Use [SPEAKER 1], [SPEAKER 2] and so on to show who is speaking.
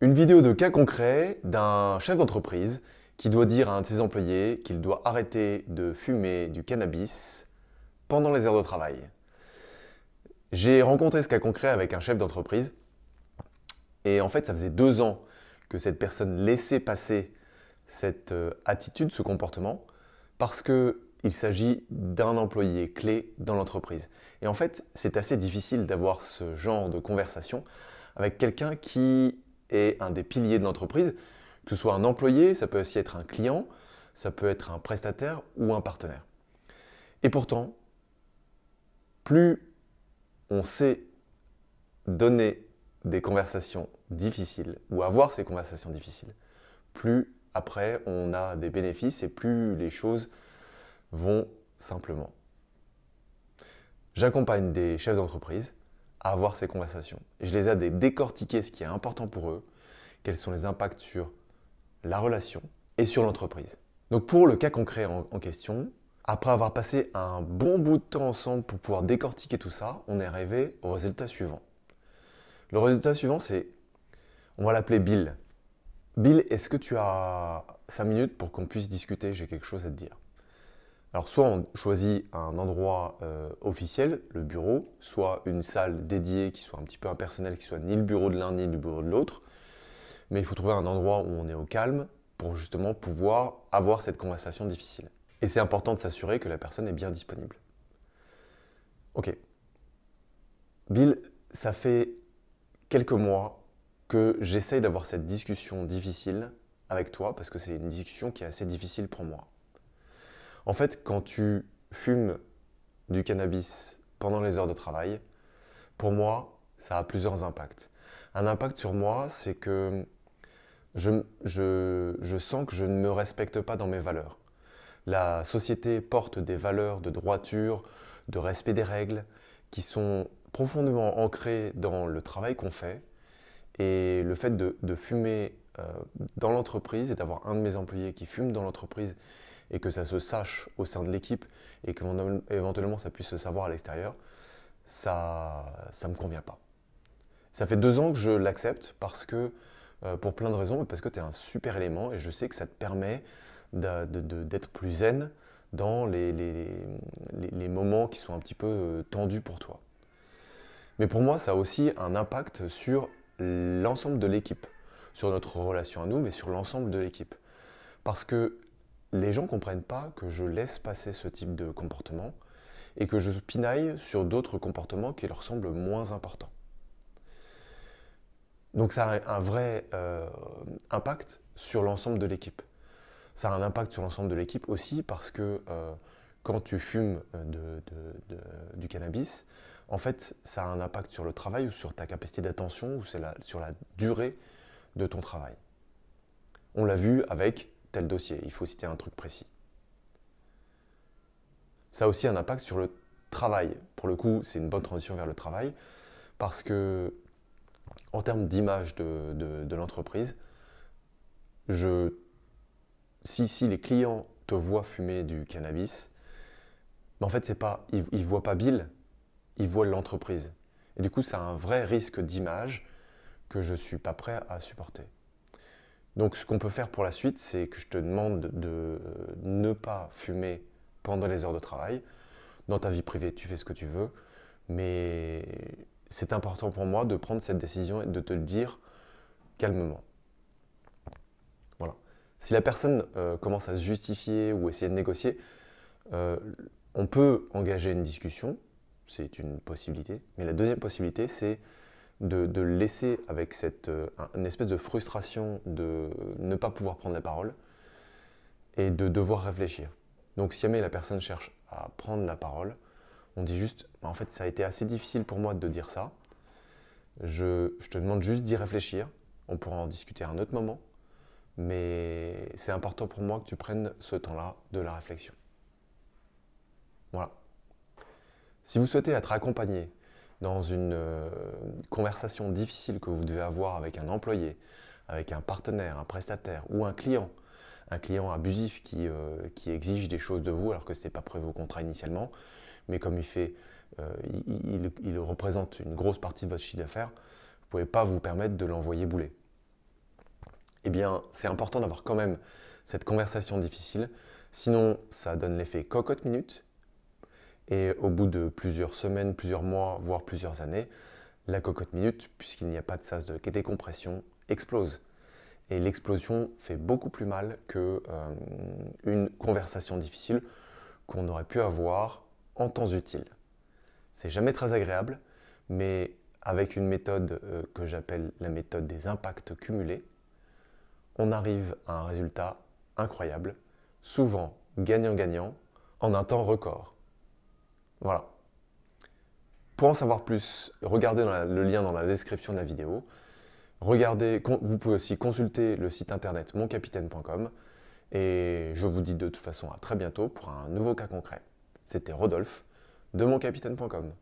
[SPEAKER 1] Une vidéo de cas concret d'un chef d'entreprise qui doit dire à un de ses employés qu'il doit arrêter de fumer du cannabis pendant les heures de travail. J'ai rencontré ce cas concret avec un chef d'entreprise et en fait ça faisait 2 ans que cette personne laissait passer cette attitude, ce comportement, parce qu'il s'agit d'un employé clé dans l'entreprise. Et en fait c'est assez difficile d'avoir ce genre de conversation avec quelqu'un qui est un des piliers de l'entreprise, que ce soit un employé, ça peut aussi être un client, ça peut être un prestataire ou un partenaire. Et pourtant, plus on sait donner des conversations difficiles ou avoir ces conversations difficiles, plus après on a des bénéfices et plus les choses vont simplement. J'accompagne des chefs d'entreprise à avoir ces conversations. Et je les aide à décortiquer ce qui est important pour eux, quels sont les impacts sur la relation et sur l'entreprise. Donc pour le cas concret en question, après avoir passé un bon bout de temps ensemble pour pouvoir décortiquer tout ça, on est arrivé au résultat suivant. Le résultat suivant, c'est, on va l'appeler Bill. Bill, est-ce que tu as 5 minutes pour qu'on puisse discuter? J'ai quelque chose à te dire. Alors soit on choisit un endroit officiel, le bureau, soit une salle dédiée qui soit un petit peu impersonnelle, qui soit ni le bureau de l'un ni le bureau de l'autre. Mais il faut trouver un endroit où on est au calme pour justement pouvoir avoir cette conversation difficile. Et c'est important de s'assurer que la personne est bien disponible. Ok. Bill, ça fait quelques mois que j'essaye d'avoir cette discussion difficile avec toi parce que c'est une discussion qui est assez difficile pour moi. En fait, quand tu fumes du cannabis pendant les heures de travail, pour moi, ça a plusieurs impacts. Un impact sur moi, c'est que je sens que je ne me respecte pas dans mes valeurs. La société porte des valeurs de droiture, de respect des règles, qui sont profondément ancrées dans le travail qu'on fait. Et le fait de fumer dans l'entreprise et d'avoir un de mes employés qui fume dans l'entreprise et que ça se sache au sein de l'équipe et qu'éventuellement ça puisse se savoir à l'extérieur, ça ne me convient pas. Ça fait 2 ans que je l'accepte parce que, pour plein de raisons, parce que tu es un super élément et je sais que ça te permet d'être plus zen dans les moments qui sont un petit peu tendus pour toi. Mais pour moi, ça a aussi un impact sur l'ensemble de l'équipe, sur notre relation à nous, mais sur l'ensemble de l'équipe. Parce que les gens ne comprennent pas que je laisse passer ce type de comportement et que je pinaille sur d'autres comportements qui leur semblent moins importants. Donc ça a un vrai impact sur l'ensemble de l'équipe. Ça a un impact sur l'ensemble de l'équipe aussi parce que quand tu fumes du cannabis, en fait, ça a un impact sur le travail ou sur ta capacité d'attention ou sur la durée de ton travail. On l'a vu avec tel dossier, il faut citer un truc précis. Ça a aussi un impact sur le travail. Pour le coup, c'est une bonne transition vers le travail parce que, en termes d'image de l'entreprise, si les clients te voient fumer du cannabis, ben en fait, ils ne voient pas Bill, ils voient l'entreprise. Et du coup, ça a un vrai risque d'image que je ne suis pas prêt à supporter. Donc, ce qu'on peut faire pour la suite, c'est que je te demande de ne pas fumer pendant les heures de travail. Dans ta vie privée, tu fais ce que tu veux, mais c'est important pour moi de prendre cette décision et de te le dire calmement. Voilà. Si la personne commence à se justifier ou essayer de négocier, euh, on peut engager une discussion, c'est une possibilité, mais la deuxième possibilité, c'est de le laisser avec une espèce de frustration de ne pas pouvoir prendre la parole et de devoir réfléchir. Donc si jamais la personne cherche à prendre la parole, on dit juste, en fait ça a été assez difficile pour moi de dire ça, je te demande juste d'y réfléchir, on pourra en discuter à un autre moment, mais c'est important pour moi que tu prennes ce temps-là de la réflexion. Voilà. Si vous souhaitez être accompagné dans une conversation difficile que vous devez avoir avec un employé, avec un partenaire, un prestataire ou un client abusif qui exige des choses de vous alors que ce n'était pas prévu au contrat initialement, mais comme il représente une grosse partie de votre chiffre d'affaires, vous ne pouvez pas vous permettre de l'envoyer bouler. eh bien, c'est important d'avoir quand même cette conversation difficile. Sinon, ça donne l'effet cocotte minute. Et au bout de plusieurs semaines, plusieurs mois, voire plusieurs années, la cocotte minute, puisqu'il n'y a pas de sas de décompression, explose. Et l'explosion fait beaucoup plus mal qu'une conversation difficile qu'on aurait pu avoir en temps utile. C'est jamais très agréable, mais avec une méthode que j'appelle la méthode des impacts cumulés, on arrive à un résultat incroyable, souvent gagnant-gagnant, en un temps record. Voilà. Pour en savoir plus, regardez le lien dans la description de la vidéo. Vous pouvez aussi consulter le site internet moncapitaine.com et je vous dis de toute façon à très bientôt pour un nouveau cas concret. C'était Rodolphe de moncapitaine.com.